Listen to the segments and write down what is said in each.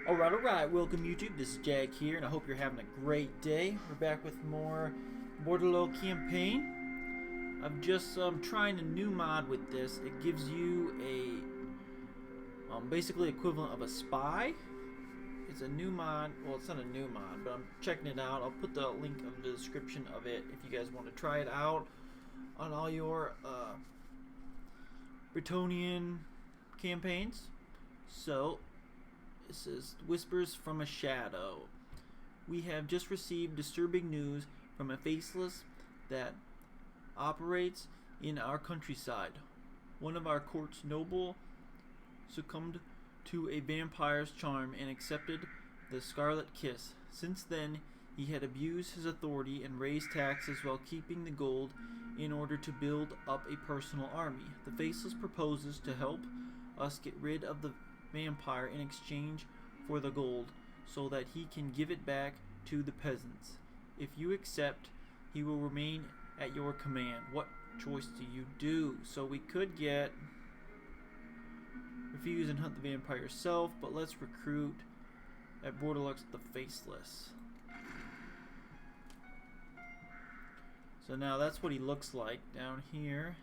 Alright, welcome YouTube, this is Jag here, and I hope you're having a great day. We're back with more Bordeleaux campaign. I'm just trying a new mod with this. It gives you a basically equivalent of a spy. It's a new mod. Well, it's not a new mod, but I'm checking it out. I'll put the link in the description of it if you guys want to try it out on all your Bretonnian campaigns. So, this is Whispers from a Shadow. We have just received disturbing news from a faceless that operates in our countryside. One of our court's noble succumbed to a vampire's charm and accepted the Scarlet Kiss. Since then, he had abused his authority and raised taxes while keeping the gold in order to build up a personal army. The Faceless proposes to help us get rid of the vampire in exchange for the gold so that he can give it back to the peasants. If you accept, he will remain at your command. What choice do you do? So we could get refuse and hunt the vampire yourself, but let's recruit at Bordeleaux the Faceless. So now that's what he looks like down here.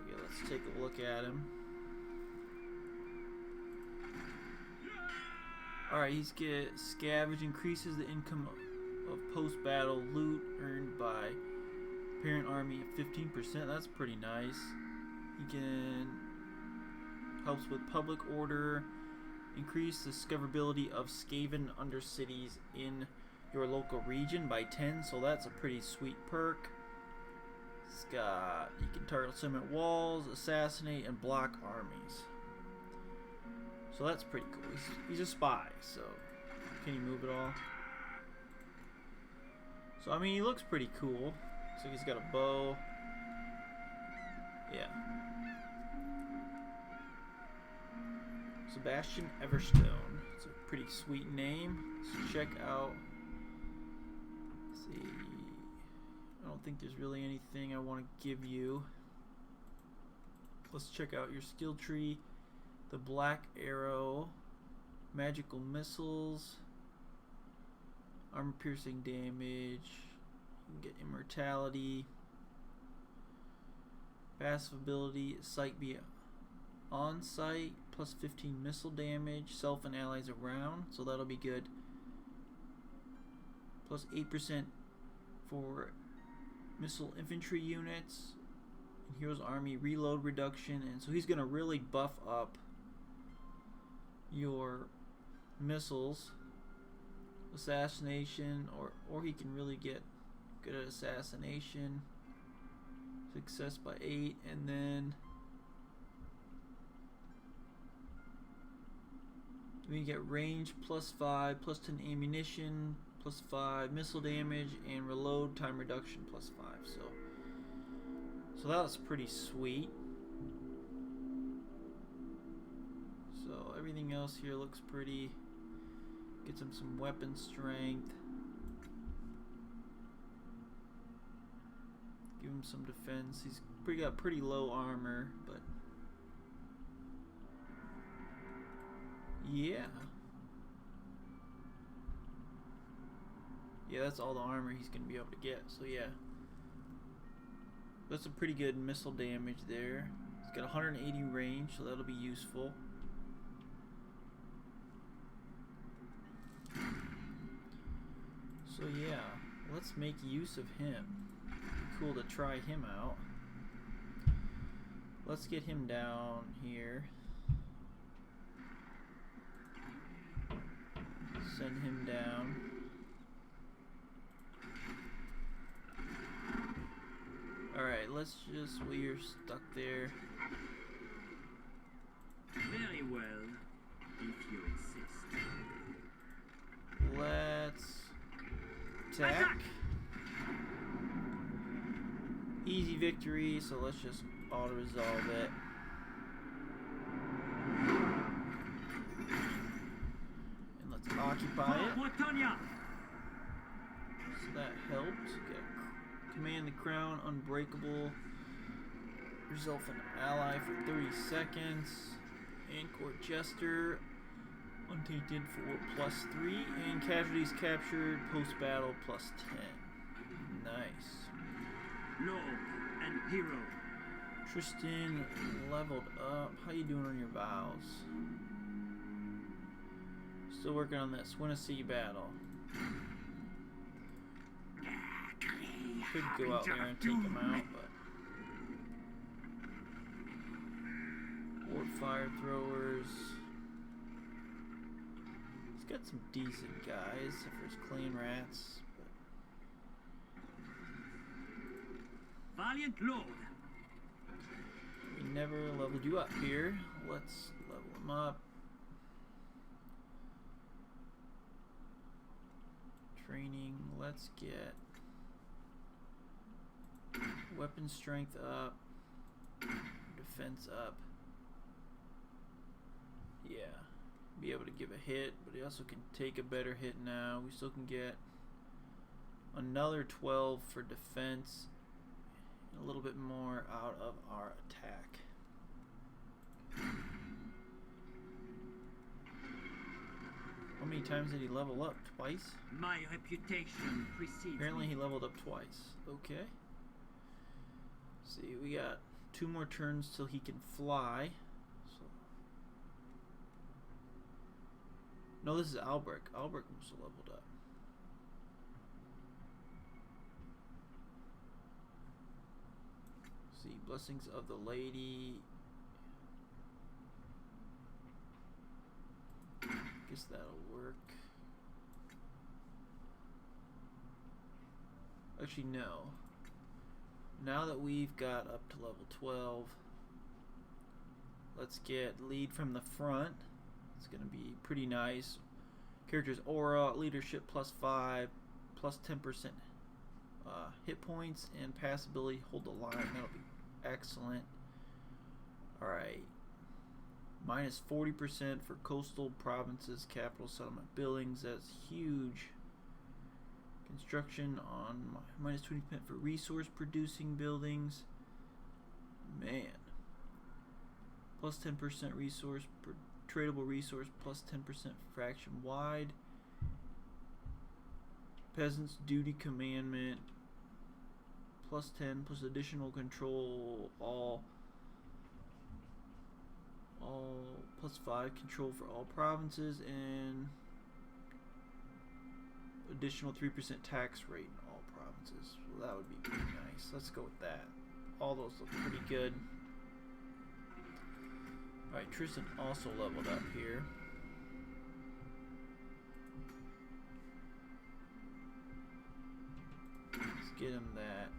Okay, let's take a look at him. Alright, he's get scavenge, increases the income of post-battle loot earned by parent army at 15%. That's pretty nice. He can helps with public order, increase the discoverability of Skaven undercities in your local region by 10, so that's a pretty sweet perk. It's got, you can target cement walls, assassinate, and block armies. So that's pretty cool. He's a spy, so can he move at all? So I mean, he looks pretty cool. Looks like he's got a bow. Yeah. Sebastian Everstone. It's a pretty sweet name. Let's check out. Let's see. I don't think there's really anything I want to give you. Let's check out your skill tree. The Black Arrow, magical missiles, armor piercing damage, you can get immortality, passive ability, sight be on sight, plus 15 missile damage, self and allies around, so that'll be good. Plus 8% for missile infantry units, and Heroes Army reload reduction, and so he's gonna really buff up your missiles, assassination, or he can really get good at assassination, success by 8, and then we get range plus 5, plus 10 ammunition, plus 5 missile damage, and reload time reduction plus 5. So that was pretty sweet. So everything else here looks pretty. Gets him some weapon strength. Give him some defense. He's got pretty low armor, but yeah. Yeah, that's all the armor he's gonna be able to get. So yeah. That's a pretty good missile damage there. He's got 180 range, so that'll be useful. So yeah, let's make use of him. Cool to try him out. Let's get him down here. Send him down. Alright, let's just, well, you're stuck there. Very well, if you insist. Let's attack. Easy victory, so let's just auto-resolve it. And let's occupy it. Bretonnia. So that helped. Command the crown, unbreakable. Yourself an ally for 30 seconds. And court jester. Untainted for +3, and casualties captured post-battle +10. Nice. Lord and hero. Tristan leveled up. How you doing on your vows? Still working on this. Win a sea battle. Could go out there and take him out, but Ward fire throwers. He's got some decent guys, except for his clean rats. But Valiant Lord. we never leveled you up here. Let's level him up. Training. Let's get weapon strength up, defense up. Yeah, be able to give a hit, but he also can take a better hit now. We still can get another 12 for defense, and a little bit more out of our attack. How many times did he level up? Twice? My reputation precedes Apparently me. he leveled up twice. Okay. See, we got 2 more turns till he can fly. So. No, this is Albrecht. Albrecht was leveled up. See, Blessings of the Lady. Guess that'll work. Actually, no. Now that we've got up to level 12, let's get lead from the front. It's going to be pretty nice. Character's aura, leadership +5, +10% hit points, and pass ability, hold the line. That'll be excellent. Alright. -40% for coastal provinces, capital settlement buildings. That's huge. Construction on -20% for resource producing buildings. Man. +10% resource, tradable resource, +10% fraction wide. Peasants Duty Commandment, +10 plus additional control, all +5 control for all provinces, and additional 3% tax rate in all provinces. Well, that would be pretty nice. Let's go with that. All those look pretty good. Alright, Tristan also leveled up here. Let's get him that.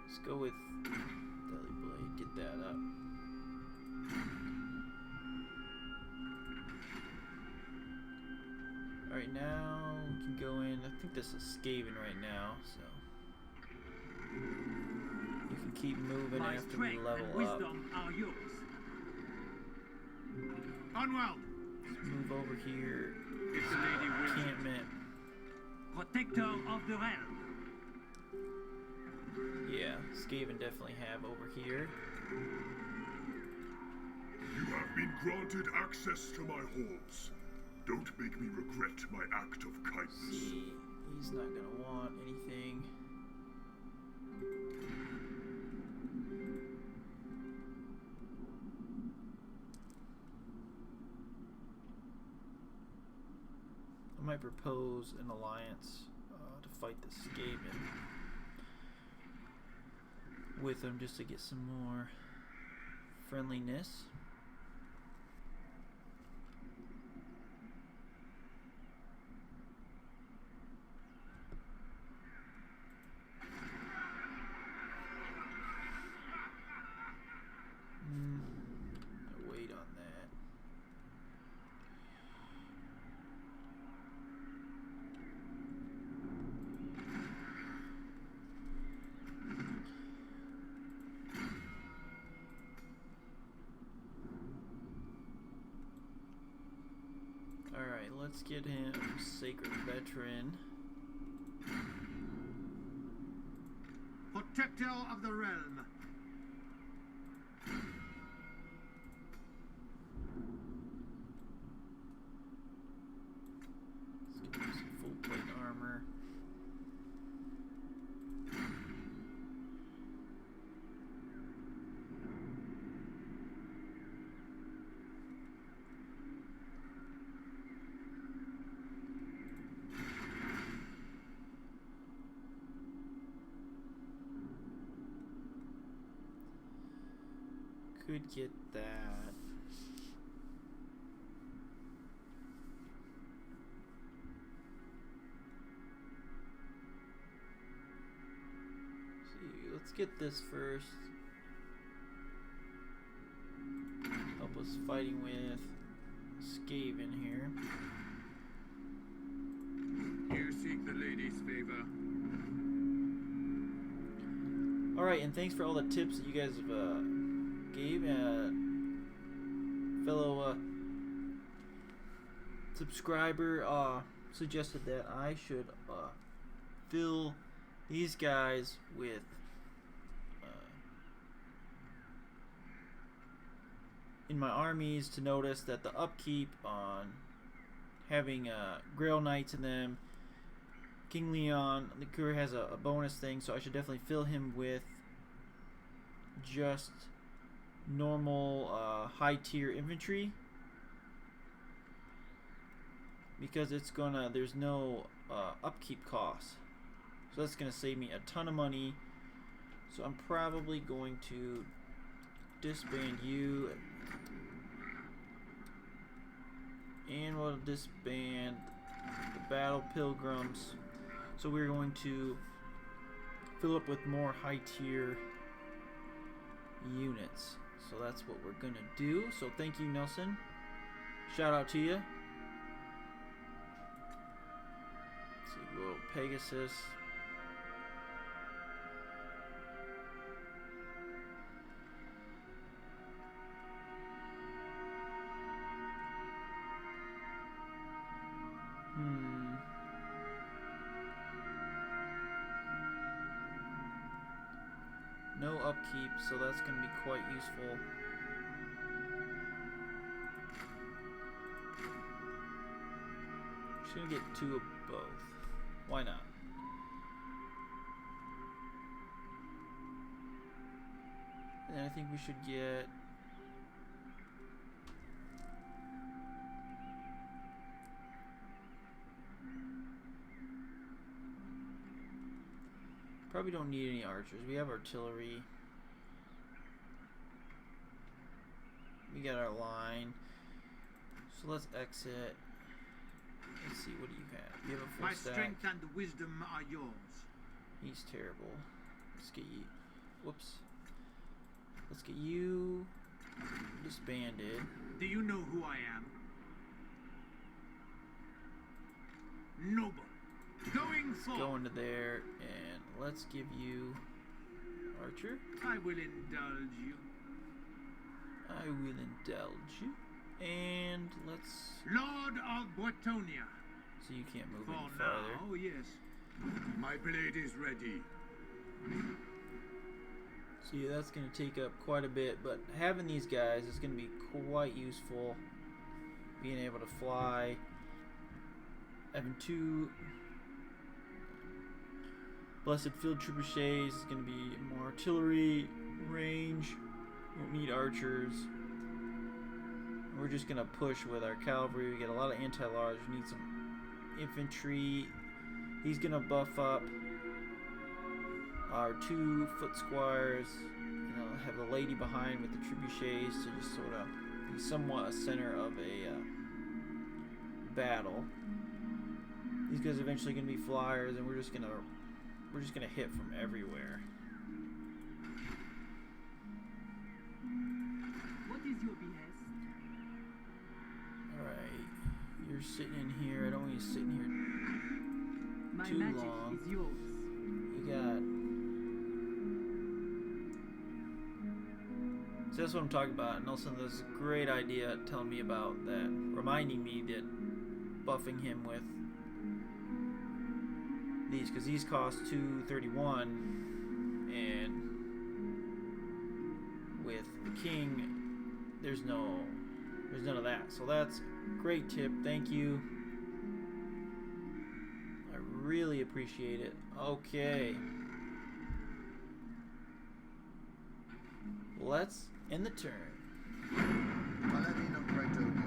Let's go with Deadly Blade. Get that up. Alright, now we can go in. I think this is Skaven right now, so you can keep moving My after we strength level and up. wisdom are yours. Onward. Let's move over here. It's Lady Wisdom. Encampment. Protector of the realm. Yeah, Skaven definitely have over here. You have been granted access to my halls. Don't make me regret my act of kindness. See, he's not gonna want anything. I might propose an alliance to fight the Skaven with them just to get some more friendliness. Wait on that. Alright, let's get him Sacred Veteran. Protector of the realm. Let's get some full plate armor. Could get that. See, let's get this first. Help us fighting with Skaven here. You seek the lady's favor. Alright, and thanks for all the tips that you guys have gave. Fellow subscriber suggested that I should fill these guys with in my armies to notice that the upkeep on having Grail Knights in them. King Leon, the Kur has a bonus thing, so I should definitely fill him with just normal high tier infantry, because it's gonna, there's no upkeep costs, so that's gonna save me a ton of money. So I'm probably going to disband you, and we'll disband the Battle Pilgrims. So we're going to fill up with more high tier units. So that's what we're gonna do. So thank you, Nelson. Shout out to you. Let's see, go Pegasus. No upkeep, so that's going to be quite useful. Just going to get 2 of both. Why not? And I think we should get... Probably don't need any archers. We have artillery. We got our line. So let's exit. Let's see, what do you have? You have a full My stack. strength and wisdom are yours. He's terrible. Let's get you. Whoops. Let's get you disbanded. Do you know who I am? Noble. Going forward. Go into there and let's give you archer. I will indulge you. I will indulge you. And let's... Lord of Bretonnia. So you can't move For any farther. now, yes. My blade is ready. See, that's going to take up quite a bit, but having these guys is going to be quite useful. Being able to fly. Having 2 Blessed Field Trebuchets is going to be more artillery, range. Won't need archers. We're just going to push with our cavalry. We get a lot of anti-large. We need some infantry. He's going to buff up our 2 foot squires. You know, have the lady behind with the trebuchets to just sort of be somewhat a center of a battle. These guys are eventually going to be flyers, and we're just gonna hit from everywhere. What is your behest? All right, you're sitting in here. I don't want you sitting here My too magic long. is yours. You got. So that's what I'm talking about. Nelson, this is a great idea telling me about that, reminding me that buffing him with these, because these cost 231, and king, there's none of that. So that's a great tip. Thank you. I really appreciate it. Okay. Let's end the turn. Paladin of Bretonnia.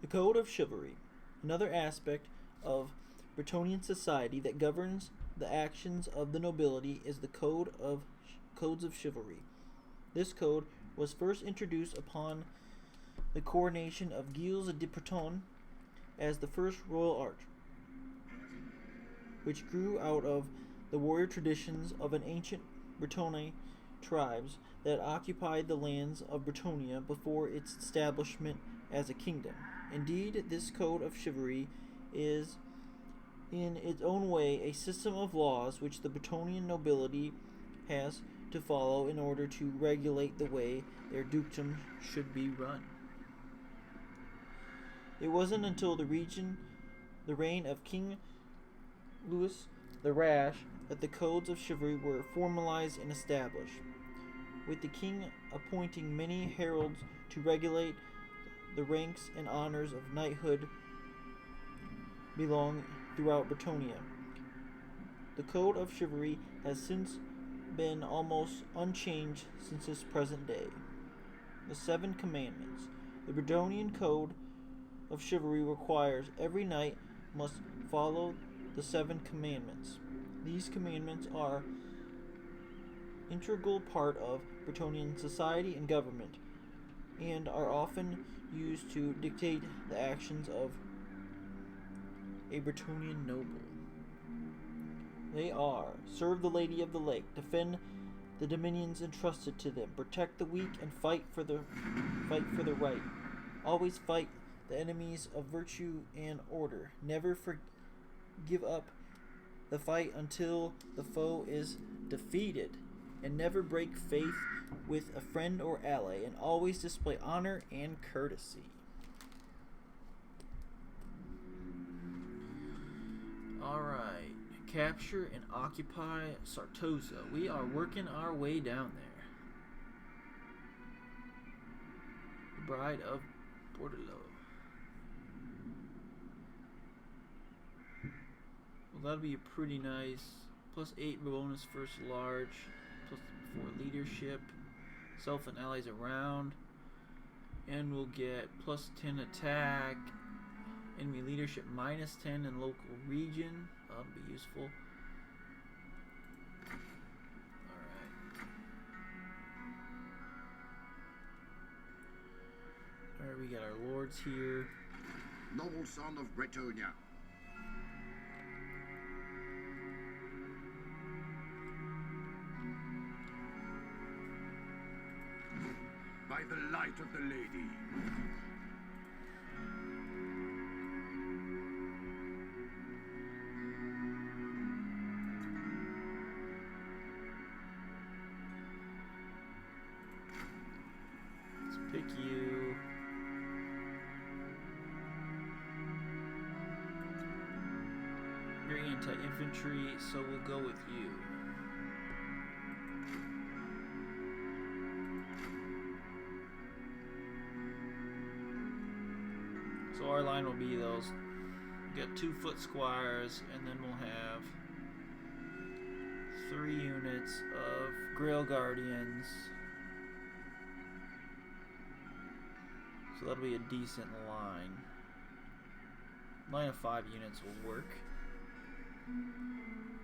The Code of Chivalry. Another aspect of Bretonnian society that governs the actions of the nobility is the Codes of Chivalry. This code was first introduced upon the coronation of Gilles de Breton as the first royal arch, which grew out of the warrior traditions of an ancient Bretonnian tribes that occupied the lands of Bretonnia before its establishment as a kingdom. Indeed, this code of chivalry is in its own way a system of laws which the Bretonnian nobility has to follow in order to regulate the way their dukedom should be run. It wasn't until the reign of King Louis the Rash that the codes of chivalry were formalized and established, with the king appointing many heralds to regulate the ranks and honors of knighthood belong throughout Bretonnia. The code of chivalry has since been almost unchanged since its present day. The Seven Commandments. The Bretonnian code of chivalry requires every knight must follow the Seven Commandments. These commandments are an integral part of Bretonnian society and government, and are often used to dictate the actions of a Bretonnian noble. They are: serve the Lady of the Lake, defend the dominions entrusted to them, protect the weak, and fight for the right. Always fight the enemies of virtue and order. Never give up the fight until the foe is defeated, and never break faith with a friend or ally, and always display honor and courtesy. Alright, capture and occupy Sartosa. We are working our way down there. The Bride of Bordeleaux. Well, that'll be a pretty nice. +8 bonus first large. +4 leadership. Self and allies around. And we'll get +10 attack. Enemy leadership -10 in local region. That'll be useful. Alright, we got our lords here. Noble son of Bretonnia. By the light of the lady. Let's pick you. You're anti-infantry, so we'll go with you. So our line will be those. We got 2 foot squires, and then we'll have 3 units of Grail Guardians. So that'll be a decent line. Line of 5 units will work.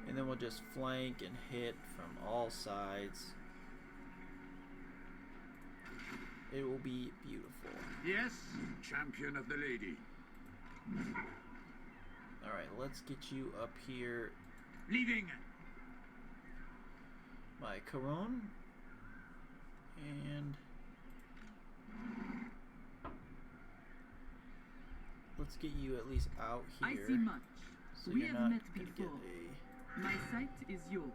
And then we'll just flank and hit from all sides. It will be beautiful. Yes, champion of the lady. Alright, let's get you up here. Leaving. My Caron. And let's get you at least out I here. see much. So We you're have not met gonna get before. My sight is yours.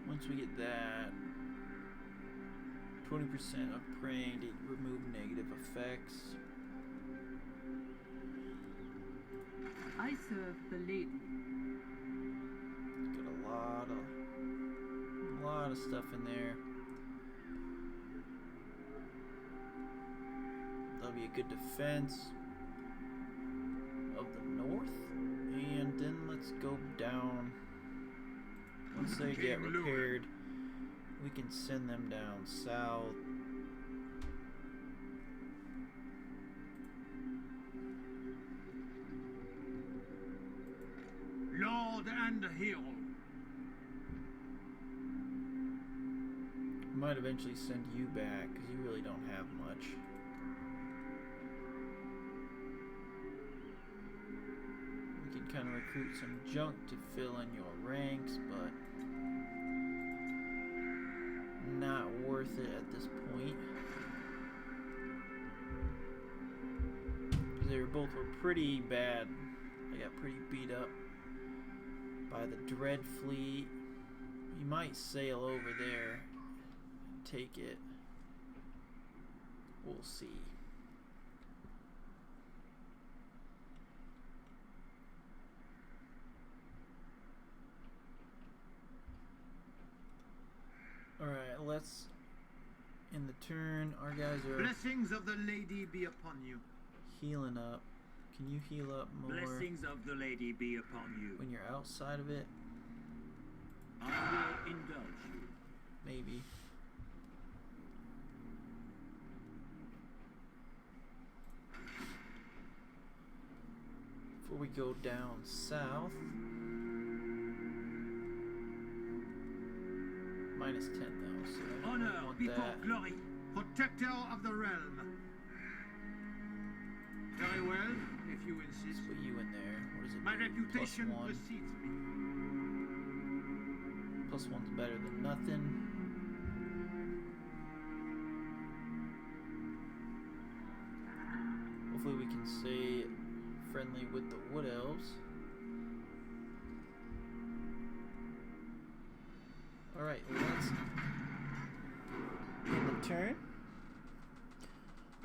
Once we get that, 20% of praying to remove negative effects. I serve the lady. Got a lot of stuff in there. That'll be a good defense of the north. And then let's go down. Once they get repaired, we can send them down south. Lord and hero. Might eventually send you back because you really don't have much. We can kind of recruit some junk to fill in your ranks, but not worth it at this point. Because they both were pretty bad. They got pretty beat up by the Dread Fleet. You might sail over there and take it. We'll see. Alright, let's in the turn. Our guys are Blessings of the lady be upon you. healing up. Can you heal up more Blessings of the lady be upon you. when you're outside of it? I will indulge you. Maybe. Before we go down south. -10 though, so I Honor don't want before that. glory. Protector of the realm. Very well, if you Let's insist. put you in there. What is it? My do? reputation +1. precedes me. +1's better than nothing. Hopefully we can stay friendly with the Wood Elves. Alright, let's end the turn.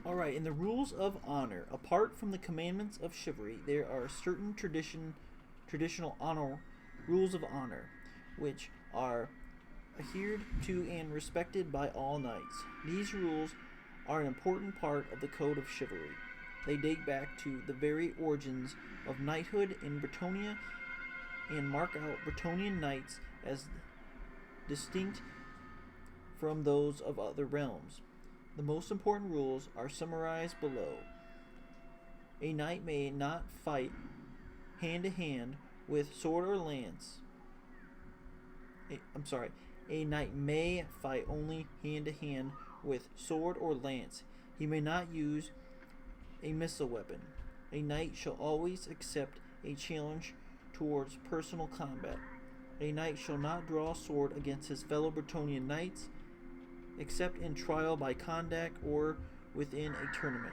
Alright, in the rules of honor, apart from the commandments of chivalry, there are certain traditional honor rules of honor, which are adhered to and respected by all knights. These rules are an important part of the code of chivalry. They date back to the very origins of knighthood in Bretonnia and mark out Bretonnian knights as distinct from those of other realms. The most important rules are summarized below. A knight may not fight hand to hand with sword or lance. A knight may fight only hand to hand with sword or lance. He may not use a missile weapon. A knight shall always accept a challenge towards personal combat. A knight shall not draw a sword against his fellow Bretonnian knights, except in trial by conduct or within a tournament.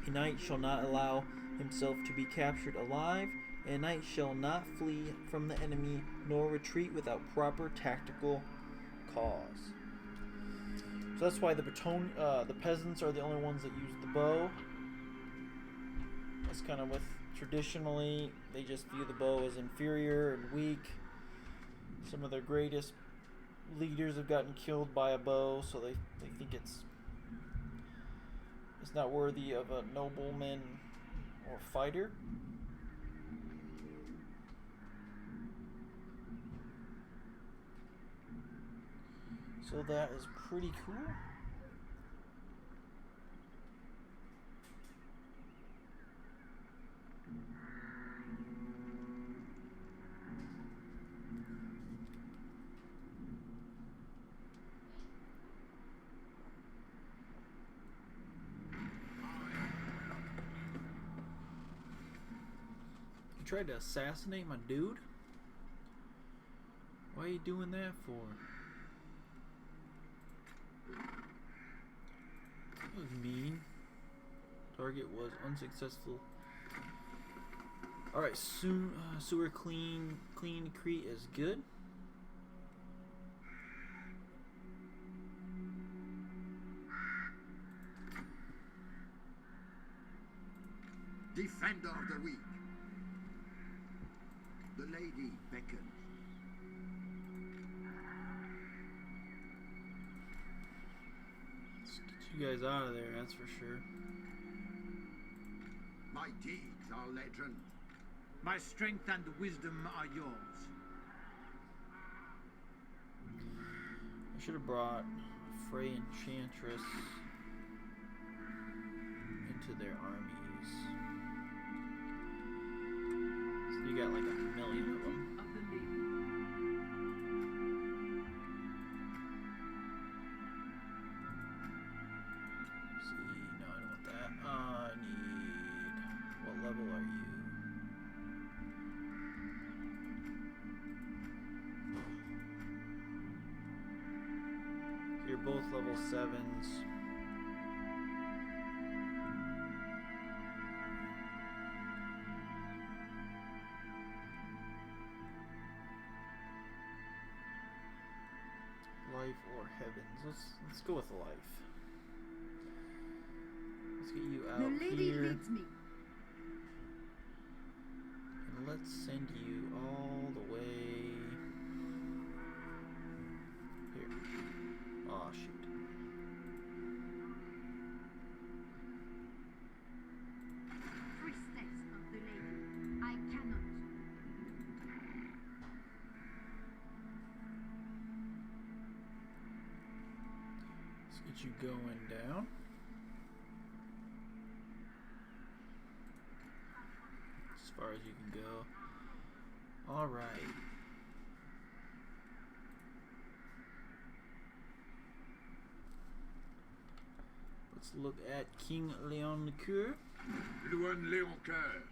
A knight shall not allow himself to be captured alive. A knight shall not flee from the enemy nor retreat without proper tactical cause. So that's why the peasants are the only ones that use the bow. That's kind of with traditionally they just view the bow as inferior and weak. Some of their greatest leaders have gotten killed by a bow, so they think it's not worthy of a nobleman or fighter. So that is pretty cool. You tried to assassinate my dude? Why are you doing that for? That was mean. Target was unsuccessful. Alright, sewer clean Crete is good. Defender of the weak. The lady beckons. Let's get you guys out of there, that's for sure. My deeds are legend. My strength and wisdom are yours. I should have brought Frey Enchantress into their armies. So you got like 1,000,000 of them. Of the lady. See, no, I don't want that. I need. What level are you? You're both level 7s. Life or heavens? Let's go with life. Let's get you out The lady here. leads me. And let's send you all the way here. Aw, shoot. Priestess of the lady, I cannot. Let's get you going down. As far as you can go. Alright. Let's look at King Leon le Coeur. Louane Léoncoeur.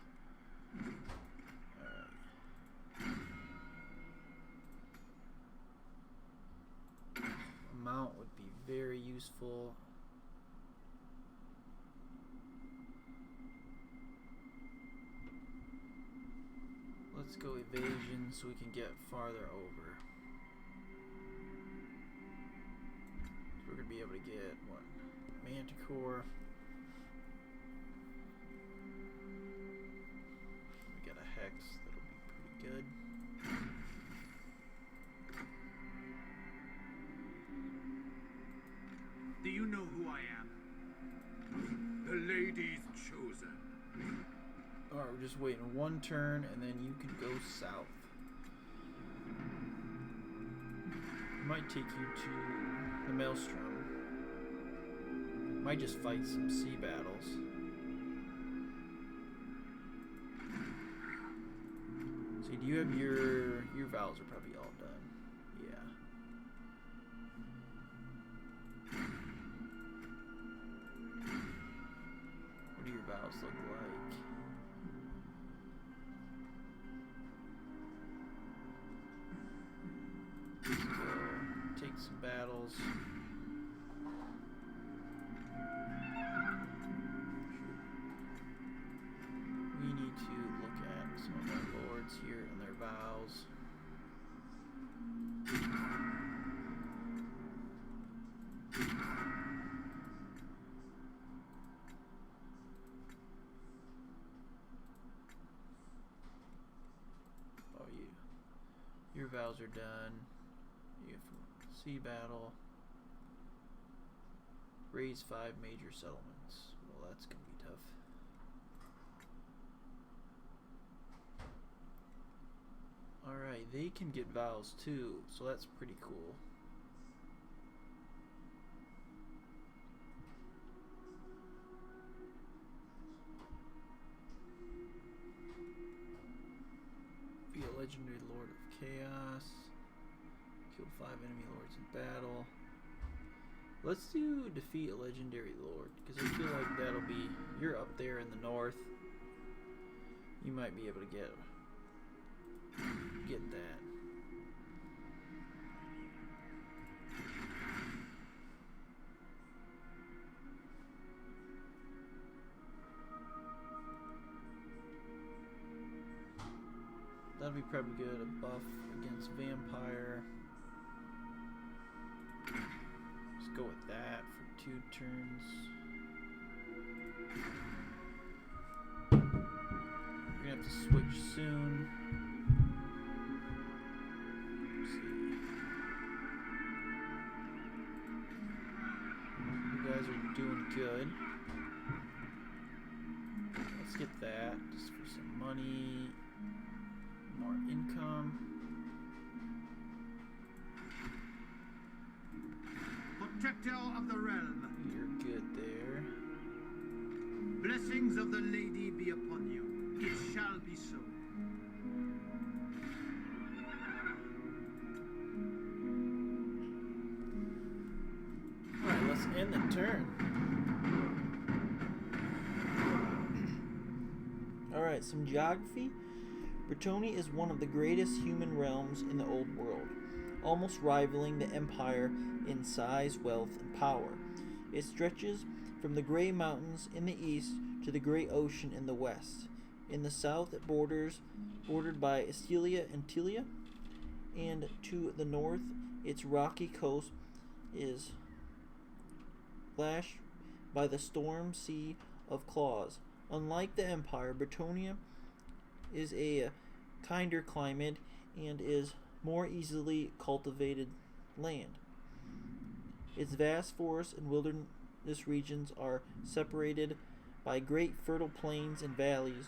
A mount would be very useful. Let's go evasion so we can get farther over. So we're gonna be able to get what? Manticore. We got a hex, that'll be pretty good. Do you know who I am? The lady's chosen. Alright, we're just waiting one turn and then you can go south. Might take you to the Maelstrom. Might just fight some sea battles. See, do you have your vows are probably all done. Yeah. What do your vows look like? Let's go take some battles. We need to look at some of our lords here and their vows. Oh, your vows are done. You have sea battle. Raise 5 major settlements. Well, that's gonna be tough. Alright, they can get vows too, so that's pretty cool. Be a legendary lord of chaos. Kill 5 enemy lords in battle. Let's do defeat a legendary lord, because I feel like that'll be, you're up there in the north. You might be able to get that. That'd be probably good. A buff against vampire. Let's go with that for 2 turns. have to switch soon. Let's see. You guys are doing good. Let's get that just for some money, more income. Protector of the realm, You're good there. blessings of the lady be upon you. It shall be so. Alright, let's end the turn. Alright, some geography. Bretonnia is one of the greatest human realms in the old world, almost rivaling the Empire in size, wealth, and power. It stretches from the Grey Mountains in the east to the Grey Ocean in the west. In the south, it bordered by Estilia and Tilia, and to the north, its rocky coast is lashed by the storm sea of Claws. Unlike the Empire, Bretonnia is a kinder climate and is more easily cultivated land. Its vast forests and wilderness regions are separated by great fertile plains and valleys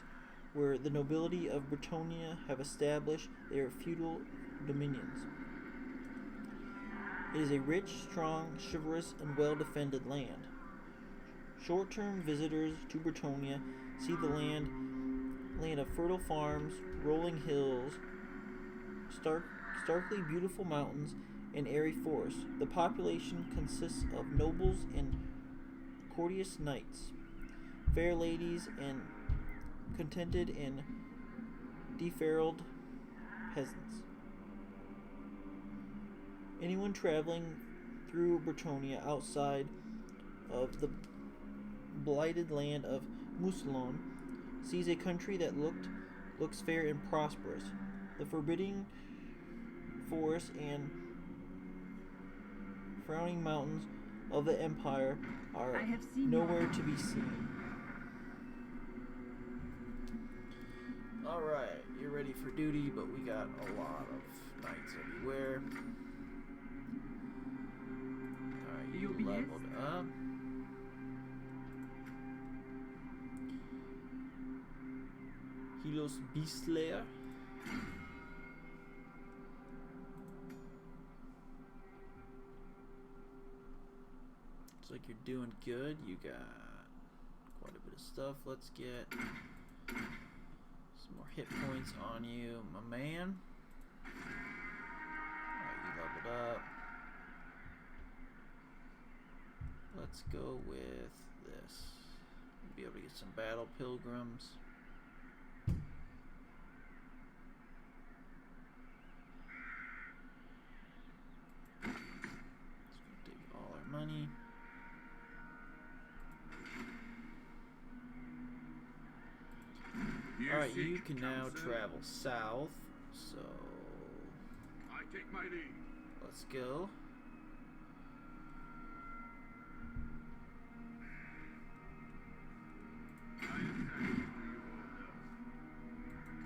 where the nobility of Bretonnia have established their feudal dominions. It is a rich, strong, chivalrous, and well-defended land. Short-term visitors to Bretonnia see the land of fertile farms, rolling hills, starkly beautiful mountains, and airy forests. The population consists of nobles and courteous knights, fair ladies, and contented and defrauded peasants. Anyone traveling through Bretonnia outside of the blighted land of Mousillon sees a country that looks fair and prosperous. The forbidding forests and frowning mountains of the Empire are nowhere to be seen. Alright, you're ready for duty, but we got a lot of knights everywhere. Alright, you leveled up. Helos Beastlayer. Looks like you're doing good. You got quite a bit of stuff. Let's get some more hit points on you, my man. Alright, you leveled up. Let's go with this. We'll be able to get some battle pilgrims. Money. Alright, you can now travel south, so I take my leave. let's go.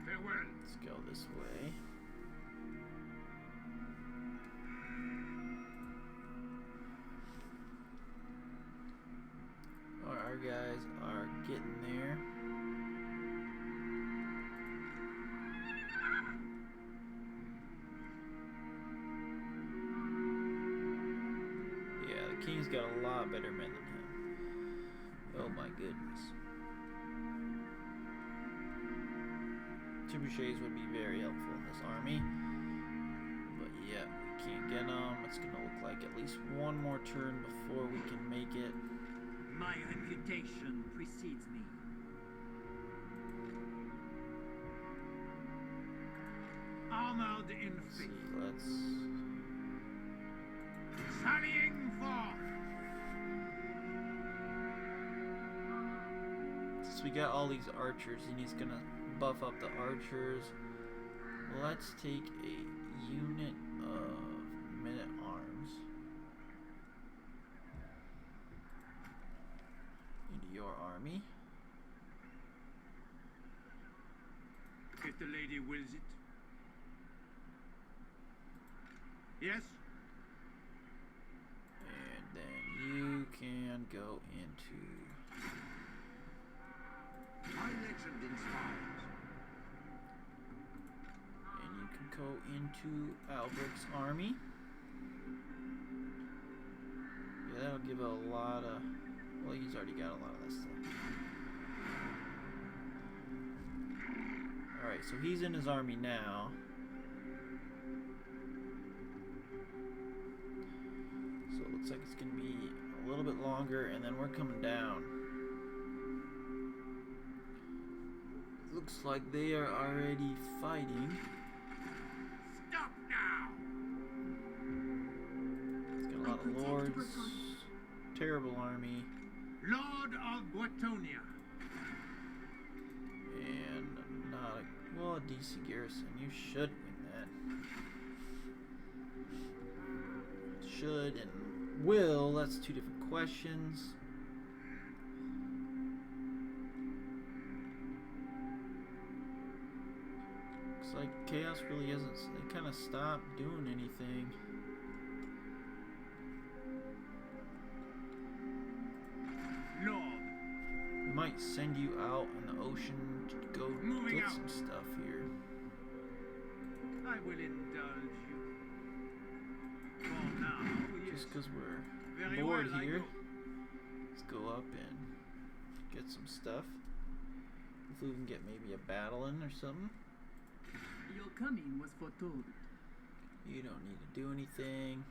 Farewell. Let's go this way. Our guys are getting there. Yeah, the king's got a lot better men than him. Oh my goodness. Trebuchets would be very helpful in this army. But yeah, we can't get them. It's gonna look like at least one more turn before we can make it. My reputation precedes me. Armored in Let's see, faith. let's Sallying forth. since we got all these archers and he's gonna buff up the archers, let's take a unit of men-at-arms into your army. wills it. Yes? And then you can go into... My legend inspires. And you can go into Alberic's army. Yeah, that'll give a lot of... Well, he's already got a lot of this stuff. Alright, so he's in his army now. So it looks like it's going to be a little bit longer, and then we're coming down. Looks like they are already fighting. Stop now! It's got a lot of lords. Terrible army. Lord of Bretonnia. And not a... Well, a decent garrison. You should win that. Should and will. That's two different questions. Looks like Chaos really hasn't... They kind of stopped doing anything. Lord. We might send you out in the ocean to go Moving get out. some stuff here. I will indulge you. For now, yes. Just because we're Very bored well, I here. go. Let's go up and get some stuff. Hopefully we can get maybe a battle in or something. Your coming was foretold. You don't need to do anything.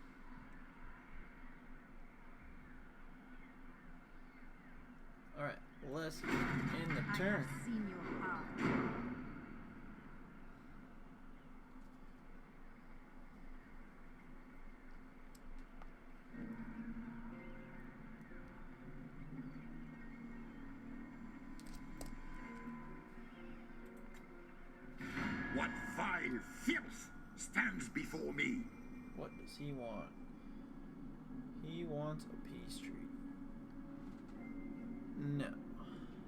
Alright, let's end the turn. I have seen your heart. What vile filth stands before me? What does he want? He wants a peace treaty. No.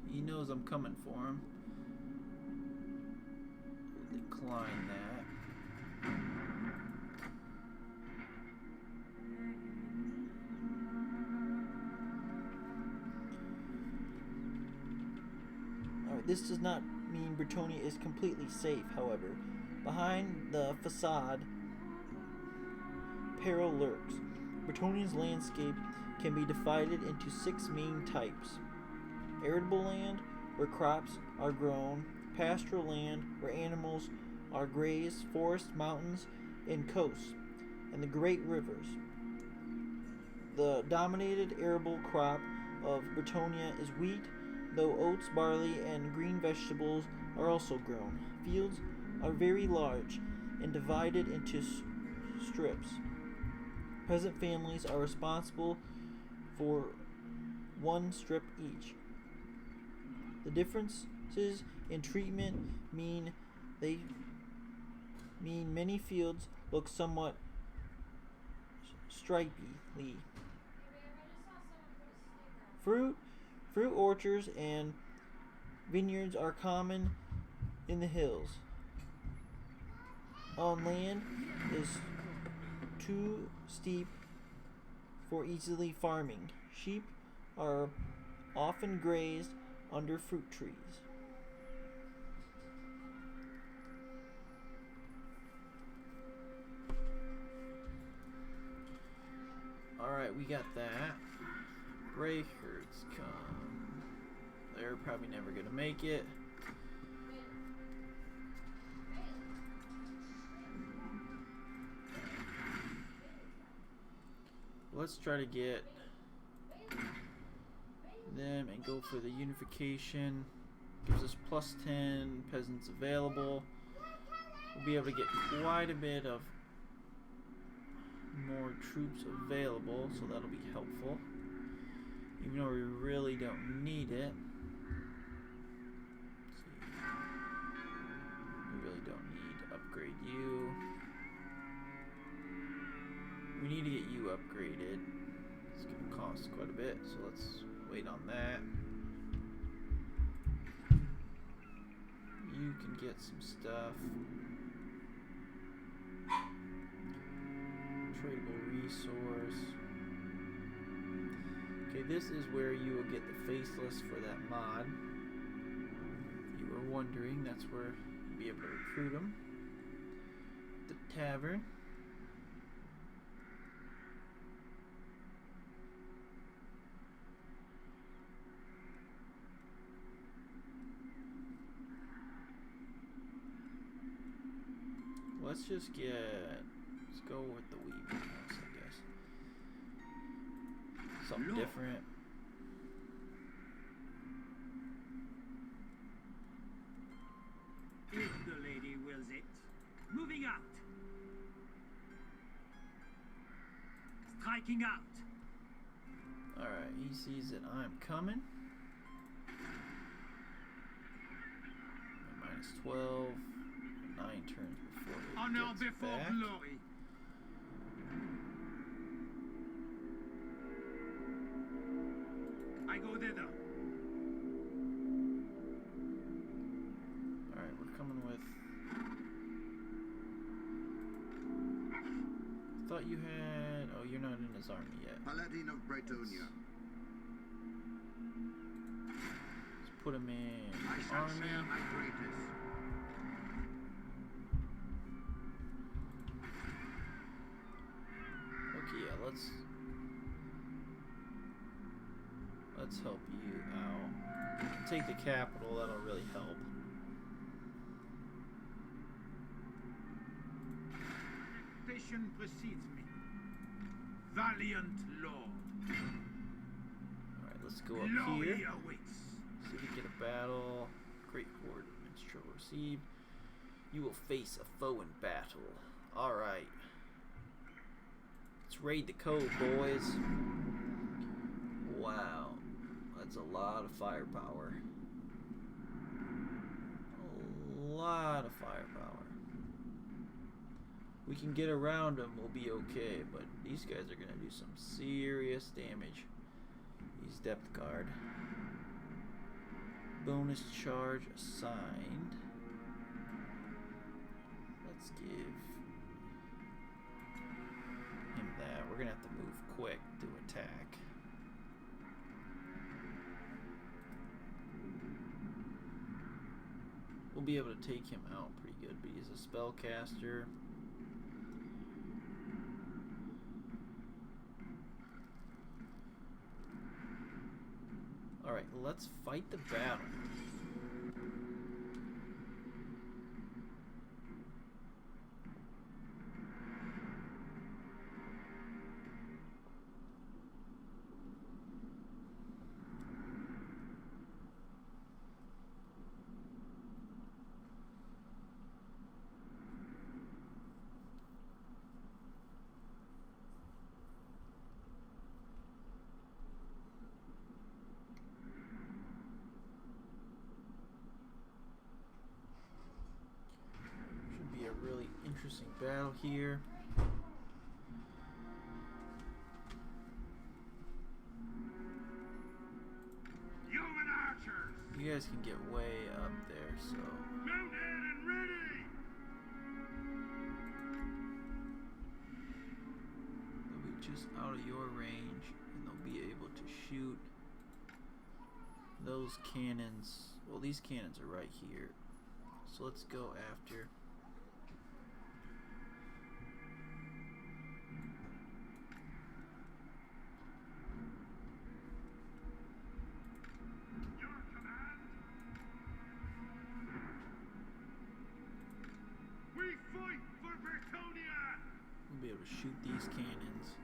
He knows I'm coming for him. We'll decline that. Alright, this does not mean Bretonnia is completely safe, however. Behind the facade, peril lurks. Bretonnia's landscape can be divided into 6 main types. Arable land, where crops are grown, pastoral land, where animals are grazed, forests, mountains, and coasts, and the great rivers. The dominated arable crop of Bretonnia is wheat, though oats, barley, and green vegetables are also grown. Fields are very large and divided into strips. Peasant families are responsible for 1 strip each. The differences in treatment mean many fields look somewhat stripy. Fruit orchards and vineyards are common in the hills. On land is too steep for easily farming. Sheep are often grazed under fruit trees. Alright, we got that. Gray herds come. They're probably never gonna make it. Let's try to get them and go for the unification. Gives us +10 peasants available. We'll be able to get quite a bit of more troops available, so that'll be helpful. Even though we really don't need it. Let's see. We really don't need to upgrade you. We need to get you upgraded. It's going to cost quite a bit, so let's wait on that. you can get some stuff. Tradable resource. Okay, this is where you will get the faceless for that mod. If you were wondering, that's where you'll be able to recruit them. The tavern. Let's go with the Weaving House, I guess. Something different. If the lady wills it. Moving out. Striking out. Alright, he sees that I'm coming. Minus 12. 9 turns before it Honor gets before back. glory. I go thither. Alright, we're coming with... Thought you had... Oh, you're not in his army yet. Paladin of Bretonnia. Let's put him in I shall army. share my greatest. Okay, yeah, let's help you out. Take the capital, that'll really help. Expectation precedes me. Valiant lord. Alright, let's go up Glory here. awaits. See if we get a battle. Great horde minstrel received. You will face a foe in battle. Alright. Let's raid the cove, boys. Wow. That's a lot of firepower. A lot of firepower. We can get around them, we'll be okay, but these guys are gonna do some serious damage. He's depth guard. Bonus charge assigned. Let's give him that. We're gonna have to move quick to attack. We'll be able to take him out pretty good, but he's a spellcaster. Alright, let's fight the battle. Really interesting battle here. Human archers! You guys can get way up there, so Mounted and ready! they'll be just out of your range, and they'll be able to shoot those cannons. Well, these cannons are right here, so let's go after. We'll be able to shoot these cannons.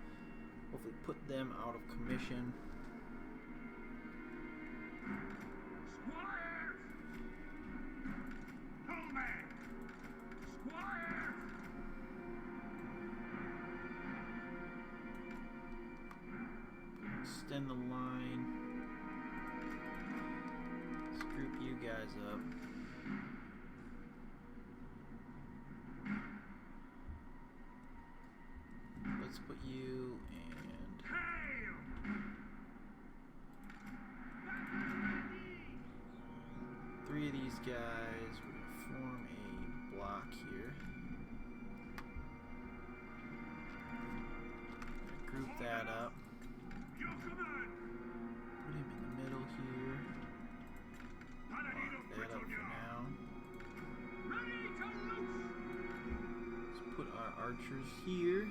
Hopefully put them out of commission. Squires! Hillman! Squires! Extend the line. Let's group you guys up. Let's put you and Hail! 3 of these guys. We're gonna archers here.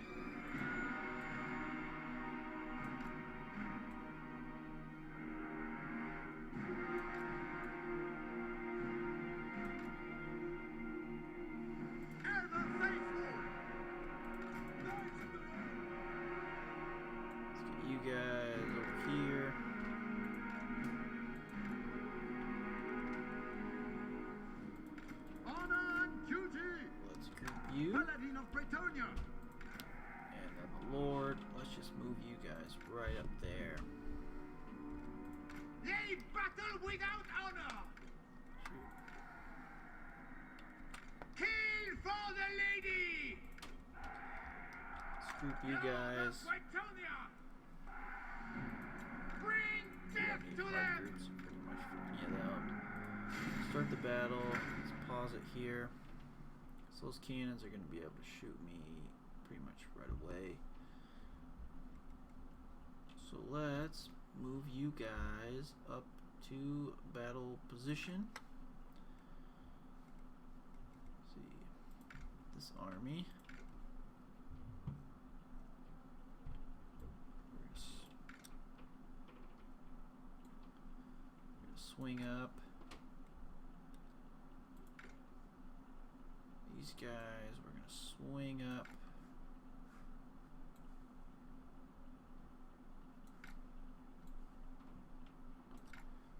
You guys over here. Honor and duty! Let's group you. Paladin of Bretonnia! And then the Lord. Let's just move you guys right up there. They battle without honor! Kill for the lady! Let's group you guys. Bretonnia! Bring We death don't need to hard them! groups pretty much for any of them. Start the battle. Let's pause it here. So those cannons are going to be able to shoot me pretty much right away. So let's move you guys up to battle position. Let's see this army. We're gonna swing up. These guys, we're gonna swing up.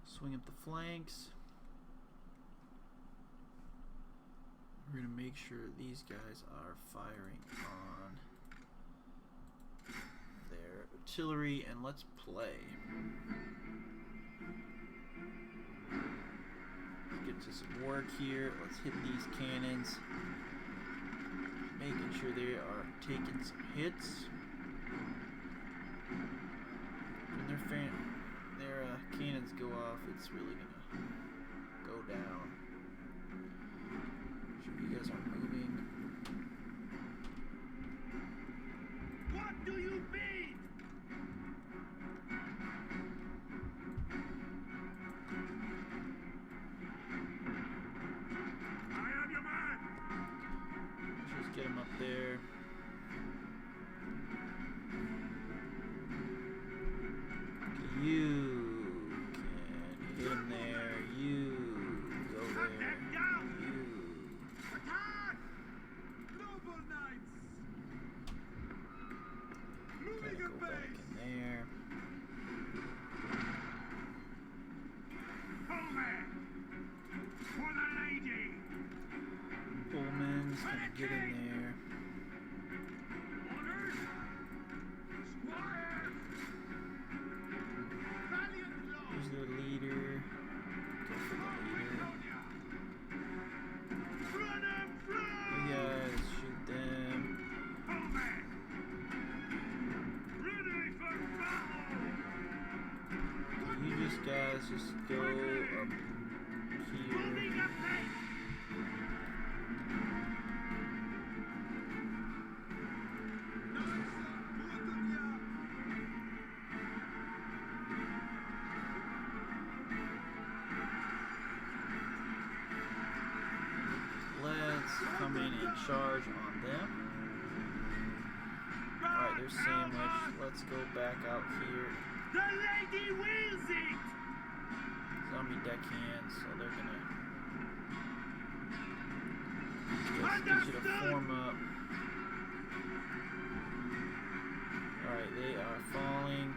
Swing up the flanks. We're gonna make sure these guys are firing on their artillery, and let's play. Let's get to some work here. Let's hit these cannons, making sure they are taking some hits. When their cannons go off, it's really gonna go down. Make sure you guys aren't moving. What do you mean? I am your man! Let's just get them up there. You can hit him there. You go Cut there. them down! You. Attack! Noble knights! Gotta go back in there. Pullman! For the lady! Pullman's gonna get in there. Orders! Squires! Valiant lord! Who's their leader? Go for the leader. Run and fly! You guys shoot them. Pullman! Ready for battle! You just guys just go up here. Moving ahead! Let's come in and charge on them. Alright, they're sandwiched. Let's go back out here. The lady wills it! Zombie deckhands, so they're gonna just get you to form up. Alright, they are falling.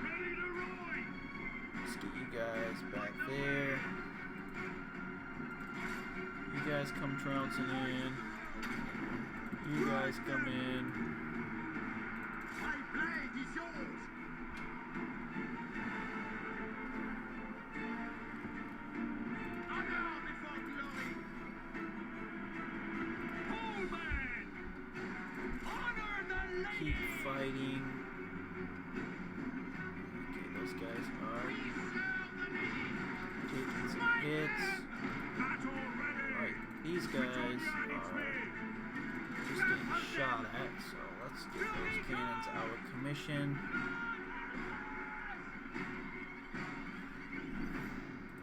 Ready to roy! Let's get you guys back there. You guys come trouncing in. You guys come in. My blade is yours! Honor before glory! Pullman! Honor the lady! Keep fighting. Okay, those guys are We serve the lady! taking some hits. Battle ready! Alright, these guys are just getting shot at, so let's get those cannons out of commission.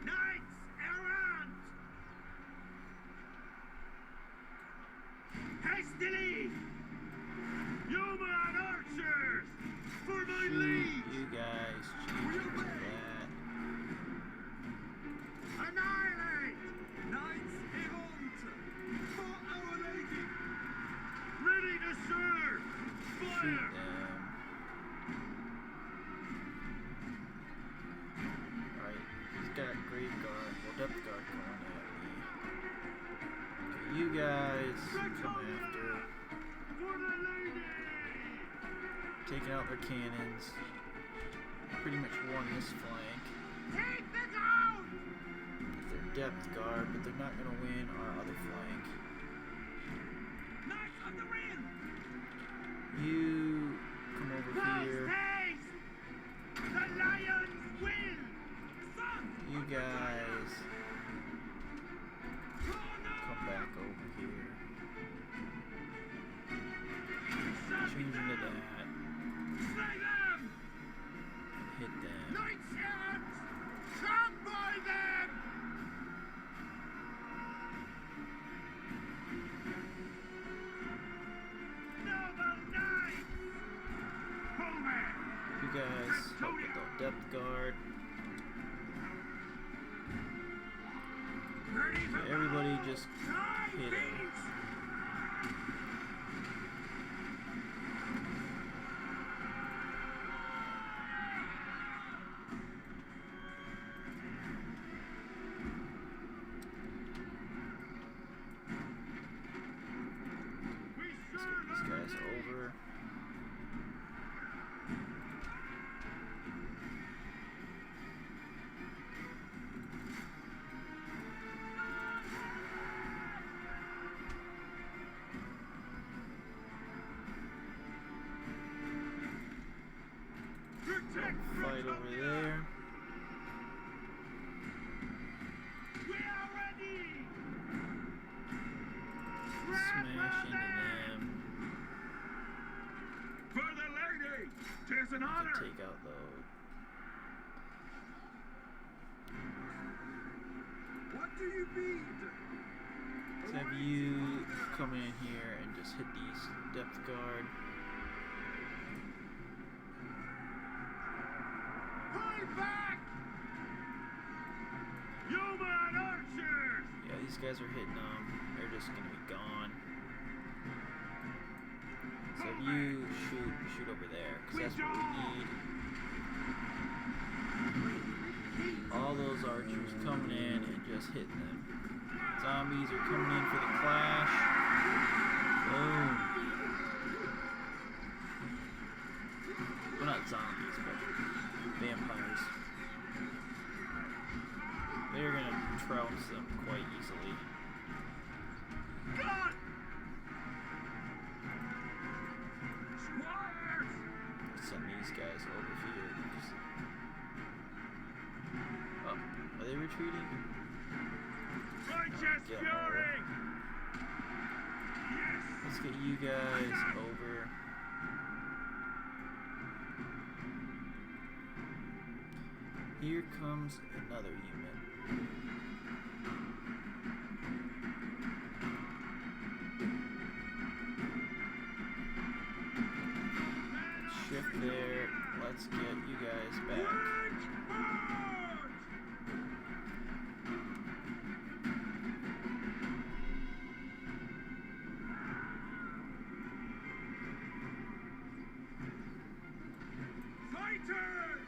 Knights errant! Haste Bordeleaux! Human archers! For my Shoot, liege! you guys. Change it to that. Annihilate! Knights errant! For Our Lady! Ready to serve! Shoot Fire! them. Alright, he's got Grave Guard, well, Depth Guard going at me. Okay, you guys come after. For the lady! Taking out their cannons. Pretty much won this flank. Take the town! With their Depth Guard, but they're not going to win our other flank. Knights of the Rim! You come over here. The lions will! Sons You of guys Bretonnia! come back over here. Change into that. Slay them! And hit them. Knights errant! Trample them! Noble knights! Bowman! You guys help with the Depth Guard. Ready for So everybody just Time hit him. beats! We Let's serve get these our guys liege! over. Protect Fight over Bretonnia! there. We are ready! Smash into them. For the lady! 'Tis an To honor! take out those. What do you need? Let's have you come in here and just hit these Depth Guard. Pull back! Human archers! Yeah, these guys are hitting them. They're just gonna be gone. So if you shoot over there, because that's what we need. All those archers coming in and just hitting them. Zombies are coming in for the clash. Boom. Well, not zombies, but vampires. They're gonna trounce them quite easily. God! Squires! Send these guys over here. Just... Oh, are they retreating? Righteous Get fury! Yes! Let's get you guys over. Here comes another unit. Shift there. Let's get you guys back. March! March! Fighters!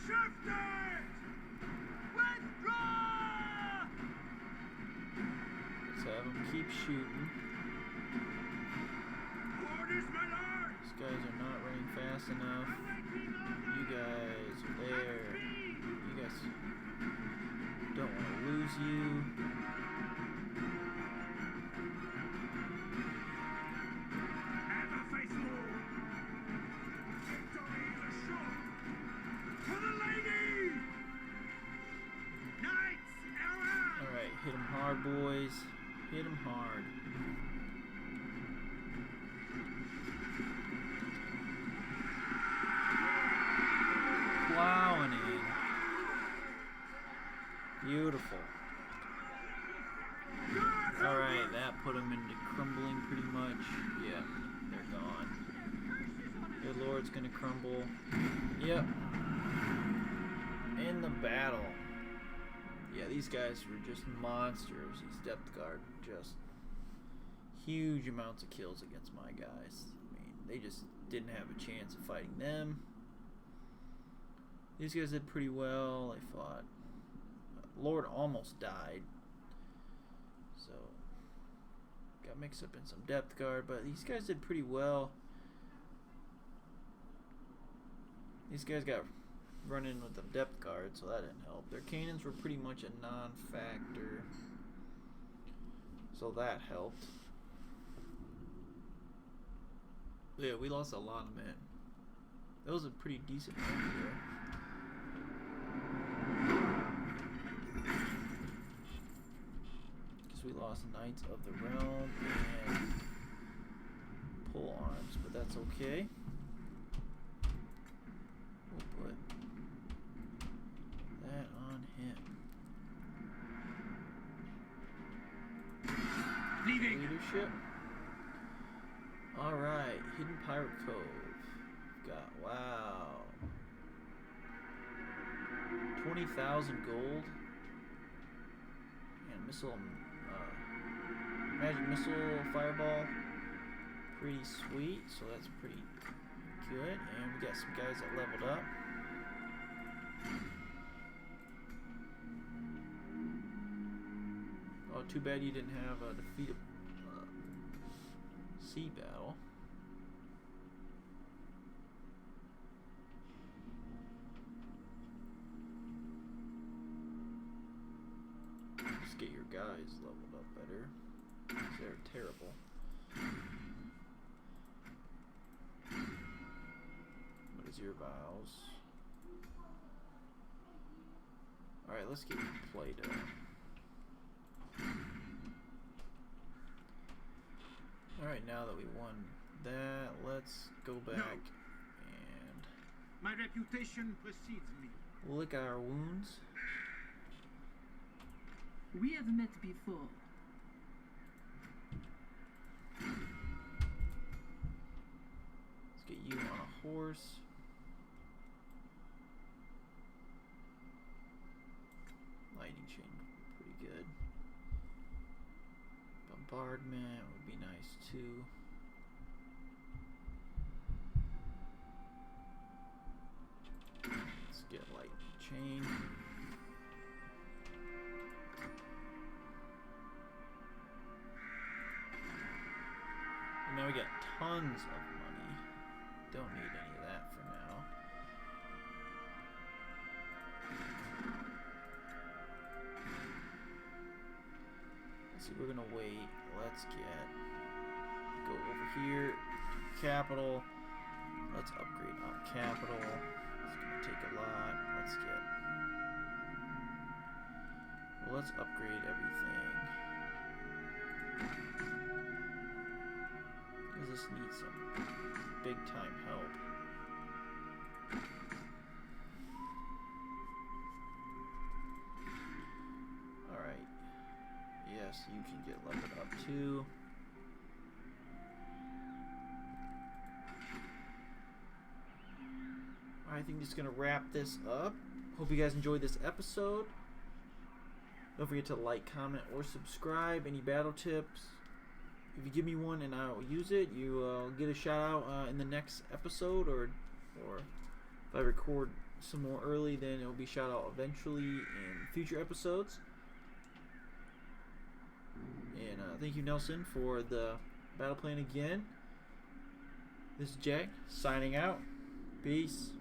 Shift it! Withdraw! Let's have them keep shooting. Orders, my lord! These guys are not running fast enough. You guys are there. You guys don't want to lose you. Ever faithful! Victory is assured! For the lady! Knights errant! Alright, hit them hard, boys. Hit them hard. Plowing in. Beautiful. Alright, that put them into crumbling Lord's gonna crumble. Yep. In the battle. Yeah, these guys were just monsters. These depth guard, just huge amounts of kills against my guys. I mean, they just didn't have a chance of fighting them. These guys did pretty well. They fought. Lord almost died. So, got mixed up in some depth guard, but these guys did pretty well. These guys got run in with the depth guard, so that didn't help. Their cannons were pretty much a non-factor, so that helped. Yeah, we lost a lot of men. That was a pretty decent win there. Because we lost Knights of the Realm and pole arms, but that's okay. We'll put that on him. Leaving. Leadership. Alright, Hidden Pirate Cove. Got, wow. 20,000 gold. And missile, magic missile, fireball. Pretty sweet, so that's pretty good. And we got some guys that leveled up. Oh, too bad you didn't have a defeat sea battle. Just get your guys leveled up better, 'cause they're terrible. What is your vows? Alright, let's get Play-Doh. Alright, now that we won that, let's go back and My reputation precedes me. lick our wounds. We have met before. Let's get you on a horse. Lightning chain would be pretty good. Bombardment would be nice too. Let's get lightning chain. And now we got tons of money. Don't need any of that for now. Let's see, we're gonna wait. Let's go over here, capital. Let's upgrade our capital. It's gonna take a lot. Let's upgrade everything. Because this needs some big time help. Alright. Yes, you can get leveled up too. I think just gonna wrap this up. Hope you guys enjoyed this episode. Don't forget to like, comment, or subscribe. Any battle tips? If you give me one and I'll use it, you get a shout out in the next episode, or if I record some more early, then it'll be shout out eventually in future episodes. And thank you, Nelson, for the battle plan again. This is Jag signing out. Peace.